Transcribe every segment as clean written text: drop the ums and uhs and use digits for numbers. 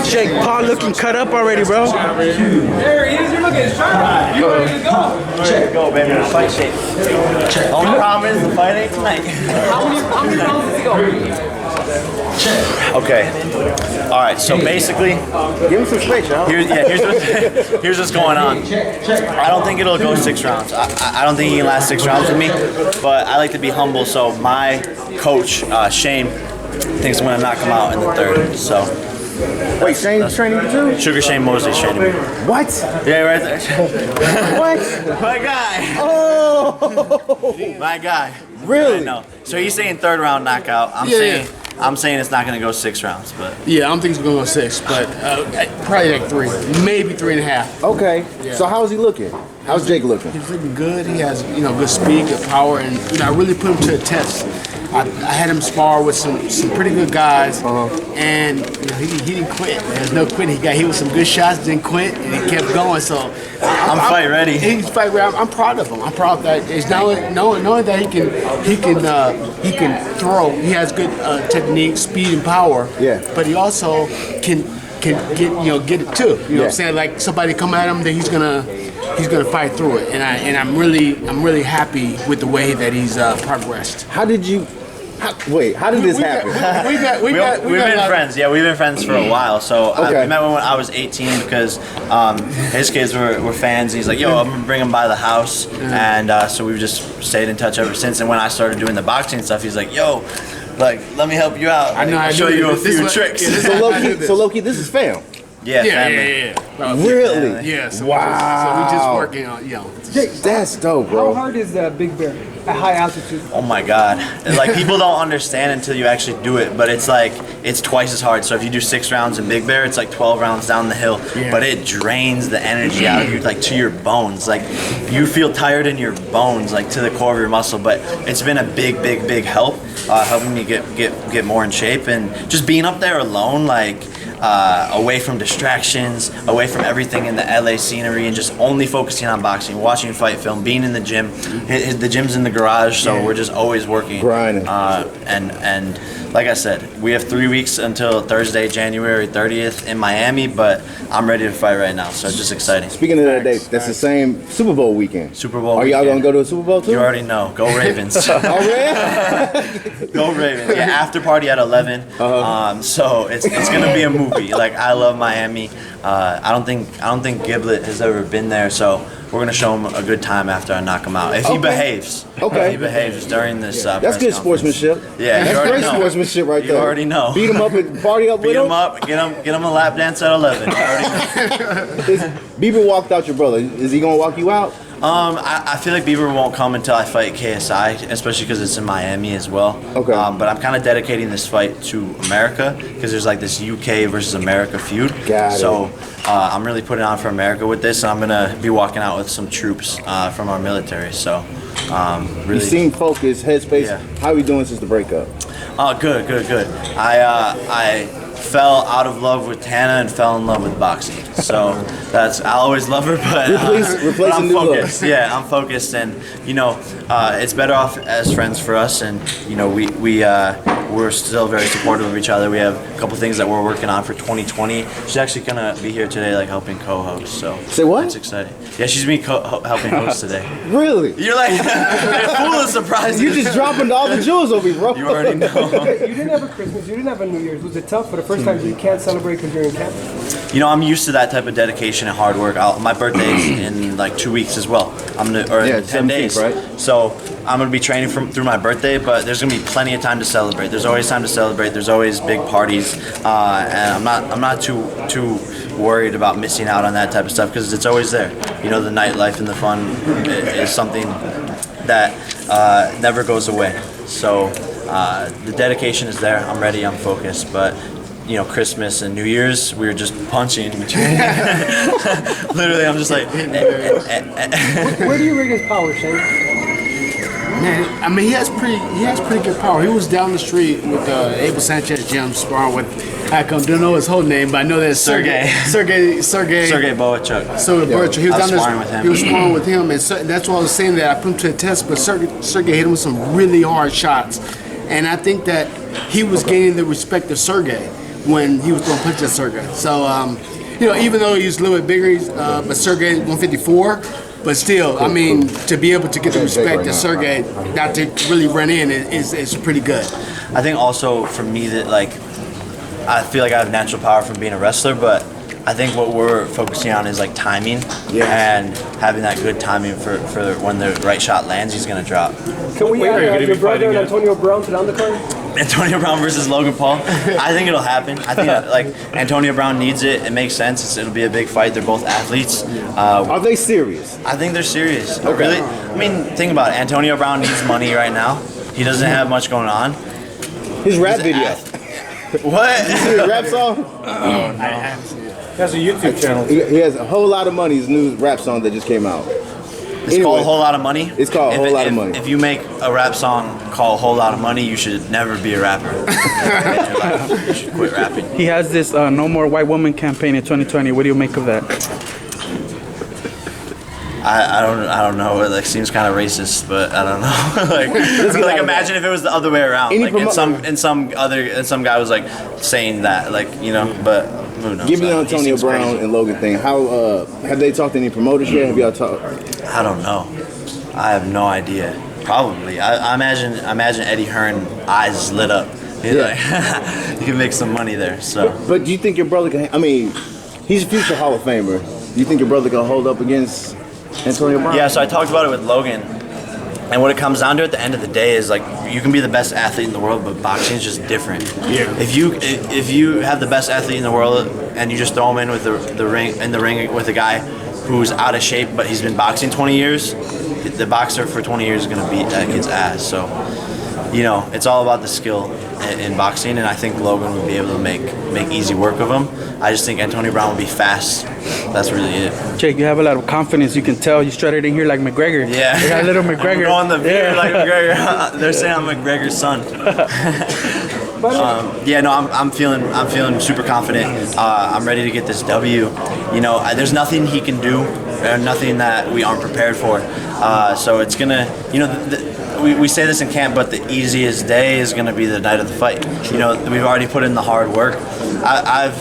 Jake Paul looking cut up already, bro. There he is. You're looking sharp. You ready to go? Check. Go, baby. Fight shape. Check. Only problem is the fight ain't tonight. How many rounds does he go? Okay. All right. So basically, Give him some space, y'all. here's what's going on. I don't think it'll go 6 rounds. I don't think he can last 6 rounds with me, but I like to be humble. So my coach, Shane, thinks I'm gonna knock him out in the 3rd. So. Wait, Shane's training you too? Sugar Shane Mosley's training me. What? Yeah, right there. What? My guy. Oh! My guy. Really? No. So he's saying 3rd round knockout. I'm saying it's not gonna go 6 rounds, but Yeah, I don't think it's gonna go 6, but probably like 3, maybe 3.5. Okay. Yeah. So how's he looking? How's Jake looking? He's looking good. He has, good speed, good power, and I really put him to a test. I had him spar with some pretty good guys, and he didn't quit. There's no quitting. He was some good shots, didn't quit, and he kept going. So I'm fight ready. He's fight ready. I'm proud of him. I'm proud that it's knowing that he can throw. He has good technique, speed, and power. Yeah. But he also can get it too. You know what I'm saying? Like somebody come at him, then he's gonna fight through it. And I'm really happy with the way that he's progressed. How did this happen? we've been friends. Yeah, we've been friends for a while. So we met when I was 18 because his kids were fans. He's like, yo, I'm gonna bring him by the house, and so we've just stayed in touch ever since. And when I started doing the boxing stuff, he's like, yo, like let me help you out. I'll show you a few tricks. So low-key, this is fam. Yeah, family. Really? Yeah. So Wow. we just working on, Jake, That's dope, bro. how hard is Big Bear at high altitude? Oh my God! Like people don't understand until you actually do it, but it's twice as hard. So if you do 6 rounds in Big Bear, it's like 12 rounds down the hill, but it drains the energy out of you, like to your bones. Like you feel tired in your bones, like to the core of your muscle. But it's been a big help, helping me get more in shape, and just being up there alone, like away from distractions, away from everything in the LA scenery, and just only focusing on boxing, watching fight film, being in the gym. The gym's in the garage, so we're just always working, grinding. And like I said, we have 3 weeks until Thursday, January 30th in Miami, but I'm ready to fight right now, so it's just exciting. Speaking of that date, that's the same Super Bowl weekend. Super Bowl Are y'all weekend. gonna go to a Super Bowl too? You already know. Go Ravens. Oh, really? Go Ravens. Yeah, after party at 11. So it's gonna be a movie. Like I love Miami. I don't think Giblet has ever been there, so we're gonna show him a good time after I knock him out. If he behaves. Okay. If he behaves during this. That's press good conference. sportsmanship. Yeah, that's you already great know. sportsmanship right there. You already know. Beat him up and party up with Beat him. him up. Get him a lap dance at 11. You already know. Bieber walked out your brother. Is he gonna walk you out? I feel like Bieber won't come until I fight KSI, especially because it's in Miami as well. Okay. But I'm kind of dedicating this fight to America because there's like this UK versus America feud. Got it. So I'm really putting on for America with this. And I'm gonna be walking out with some troops from our military. So really. You seem focused, headspace. Yeah. How are we doing since the breakup? Oh, good. I fell out of love with Tana and fell in love with boxing. So I'll always love her, but Replacing I'm new focused. Yeah, I'm focused, and it's better off as friends for us, and we're still very supportive of each other. We have a couple things that we're working on for 2020. She's actually gonna be here today, like helping co-host. So say what? It's exciting. Yeah, she's me helping host today. Really? You're like full of surprises. You just dropping all the jewels on me, bro. You already know. You didn't have a Christmas. You didn't have a New Year's. Was it tough for the first time you can't celebrate because you're in camp? I'm used to that type of dedication and hard work. My birthday's in like 2 weeks as well. In 10 days. Right? So I'm gonna be training through my birthday, but there's gonna be plenty of time to celebrate. There's always time to celebrate. There's always big parties, and I'm not too worried about missing out on that type of stuff because it's always there. The nightlife and the fun is something that never goes away. So the dedication is there. I'm ready. I'm focused, but. Christmas and New Year's, we were just punching in between. Literally, I'm just like. Where do you rate his power, Shane? Man, I mean, he has pretty good power. He was down the street with Abel Sanchez gym sparring with. I don't know his whole name, but I know that Sergey Boachuk. So Boachuk, he was down sparring with him. He was sparring with him, and that's why I was saying that I put him to a test. But Sergey hit him with some really hard shots, and I think that he was gaining the respect of Sergey when he was throwing punches at Sergey. So, even though he's a little bit bigger, but Sergey 154, but still, I mean, to be able to get the respect that Sergey, not to really run in, is pretty good. I think also for me that like, I feel like I have natural power from being a wrestler, but I think what we're focusing on is like timing and having that good timing for when the right shot lands, he's gonna drop. Can we add your brother and Antonio Brown to the undercard? Antonio Brown versus Logan Paul. I think it'll happen. I think like Antonio Brown needs it. It makes sense. It'll be a big fight. They're both athletes. Are they serious? I think they're serious. Really? I mean, think about it. Antonio Brown needs money right now. He doesn't have much going on. His rap video. What? You see his rap song? I haven't seen it. That's a YouTube channel. He has a whole lot of money. His new rap song that just came out. It's called A Whole Lot of Money. It's called A Whole Lot of Money. If you make a rap song called A Whole Lot of Money, you should never be a rapper. You should quit rapping. He has this No More White Woman campaign in 2020. What do you make of that? I don't know. It like seems kind of racist, but I don't know. like imagine if it was the other way around. Like some guy was like saying that, like, you know, but who knows? Give me the Antonio Brown crazy. and Logan thing. How have they talked to any promoters yet? Have y'all talked? I don't know. I have no idea. Probably. I imagine Eddie Hearn eyes lit up. He's like, you can make some money there. So. But do you think your brother can? I mean, he's a future Hall of Famer. Do you think your brother can hold up against Antonio Brown? Yeah. So I talked about it with Logan, and what it comes down to at the end of the day is like you can be the best athlete in the world, but boxing is just different. Yeah. If you have the best athlete in the world and you just throw him in with the ring with a guy who's out of shape, but he's been boxing 20 years, the boxer for 20 years is going to beat that kid's ass. So, you know, it's all about the skill in boxing, and I think Logan would be able to make easy work of him. I just think Antonio Brown would be fast. That's really it. Jake, you have a lot of confidence. You can tell you strutted in here like McGregor. Yeah. You got a little McGregor. I'm going the beard like McGregor. They're saying I'm McGregor's son. I'm feeling super confident. I'm ready to get this W. You know, there's nothing he can do, nothing that we aren't prepared for. So it's gonna, you know, we say this in camp, but the easiest day is gonna be the night of the fight. You know, we've already put in the hard work. I've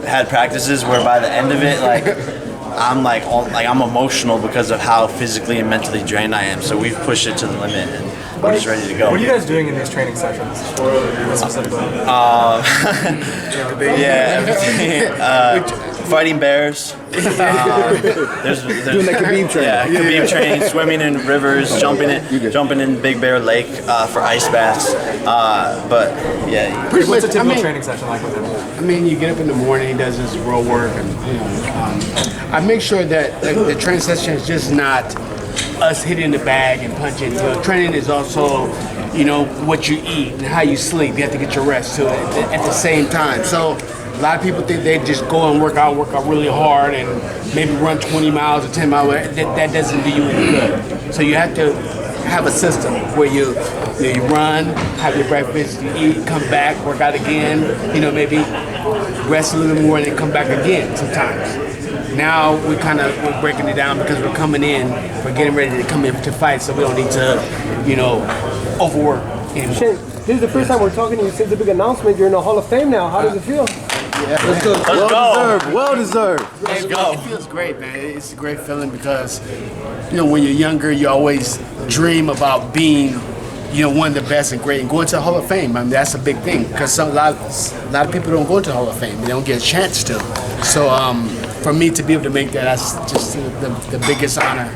had practices where by the end of it, like I'm I'm emotional because of how physically and mentally drained I am. So we've pushed it to the limit, and we're just ready to go. What are you guys doing in these training sessions? Fighting bears. There's Doing that Khabib training. Yeah, Khabib training, swimming in rivers, jumping in Big Bear Lake for ice baths. But yeah. What's a typical training session like with him? I mean, you get up in the morning, he does his road work, and I make sure that the training session is just not us hitting the bag and punching. Training is also, you know, what you eat and how you sleep. You have to get your rest too at the same time. So a lot of people think they just go and work out really hard and maybe run 20 miles or 10 miles. That doesn't do you any good. So you have to have a system where you run, have your breakfast, you eat, come back, work out again, you know, maybe rest a little more and then come back again sometimes. Now we're breaking it down because we're coming in, we're getting ready to come in to fight, so we don't need to, you know, overwork anymore. Shane, this is the first time we're talking to you since the big announcement. You're in the Hall of Fame now. How does it feel? Let's go. Well deserved. Let's go. It feels great, man. It's a great feeling because, you know, when you're younger, you always dream about being, you know, one of the best and great and going to the Hall of Fame. I mean, that's a big thing because a lot of people don't go to the Hall of Fame. They don't get a chance to. So for me to be able to make that, that's just the biggest honor.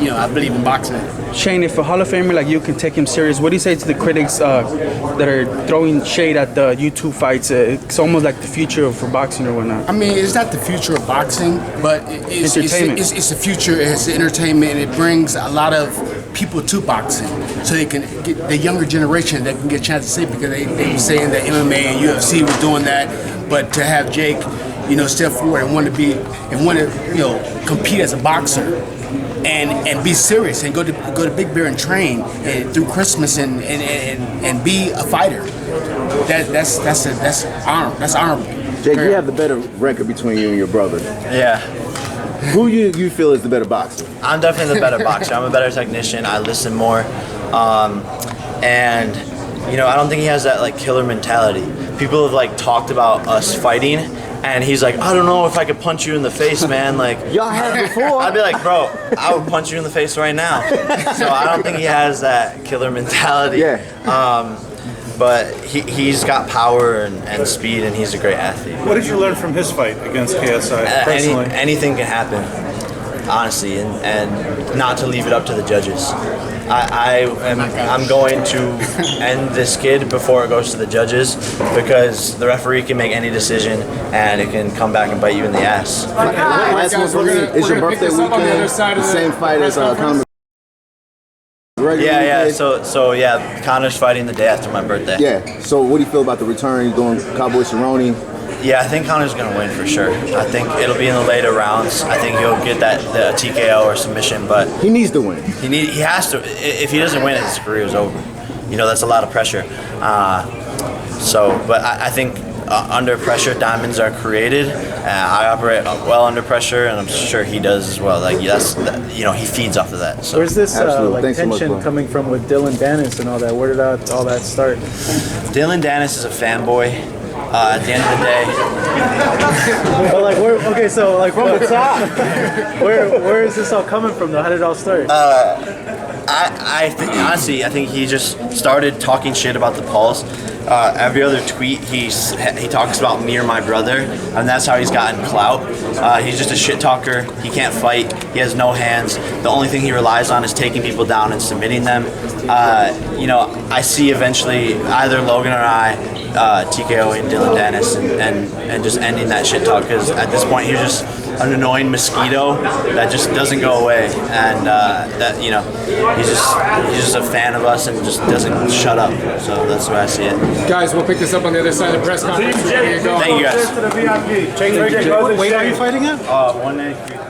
You know, I believe in boxing. Shane, if a Hall of Famer like you can take him serious, what do you say to the critics that are throwing shade at the YouTube fights? It's almost like the future for boxing or whatnot. I mean, it's not the future of boxing, but it's the future. It's entertainment, and it brings a lot of people to boxing, so they can get the younger generation that can get a chance to see, because they were saying that MMA and UFC was doing that, but to have Jake, you know, step forward and want to you know, compete as a boxer. And be serious and go to Big Bear and train through Christmas and be a fighter. That's honorable. Jake, you have the better record between you and your brother. Yeah. Who you feel is the better boxer? I'm definitely the better boxer. I'm a better technician. I listen more. And you know, I don't think he has that like killer mentality. People have like talked about us fighting, and he's like, I don't know if I could punch you in the face, man. Like, Y'all had before. I'd be like, bro, I would punch you in the face right now. So I don't think he has that killer mentality. Yeah. But he's got power and speed, and he's a great athlete. What did you learn from his fight against KSI personally? Anything can happen, honestly, and not to leave it up to the judges. I'm going to end this kid before it goes to the judges, because the referee can make any decision and it can come back and bite you in the ass. Last one for me. Is your birthday weekend the same fight as Conor? Yeah. So yeah, Conor's fighting the day after my birthday. Yeah. So what do you feel about the return? You're doing Cowboy Cerrone. Yeah, I think Conor's gonna win for sure. I think it'll be in the later rounds. I think he'll get the TKO or submission, but He needs to win. he has to. If he doesn't win, his career is over. You know, that's a lot of pressure. But I think under pressure, diamonds are created. I operate well under pressure, and I'm sure he does as well. Like he feeds off of that. So. Where's this Absolutely. Thanks so much, tension bro. coming from with Dillon Danis and all that? Where did all that start? Dillon Danis is a fanboy. At the end of the day, But like, from the top, where is this all coming from though? How did it all start? I think, honestly, I think he just started talking shit about the Pauls. Every other tweet, he talks about me or my brother, and that's how he's gotten clout. He's just a shit talker. He can't fight. He has no hands. The only thing he relies on is taking people down and submitting them. I see eventually either Logan or I TKOing Dillon Danis and just ending that shit talk, because at this point he's just an annoying mosquito that just doesn't go away, and he's just a fan of us and just doesn't shut up. So that's where I see it. Guys, we'll pick this up on the other side of the press conference. Thank you guys. What weight are you fighting at? 193.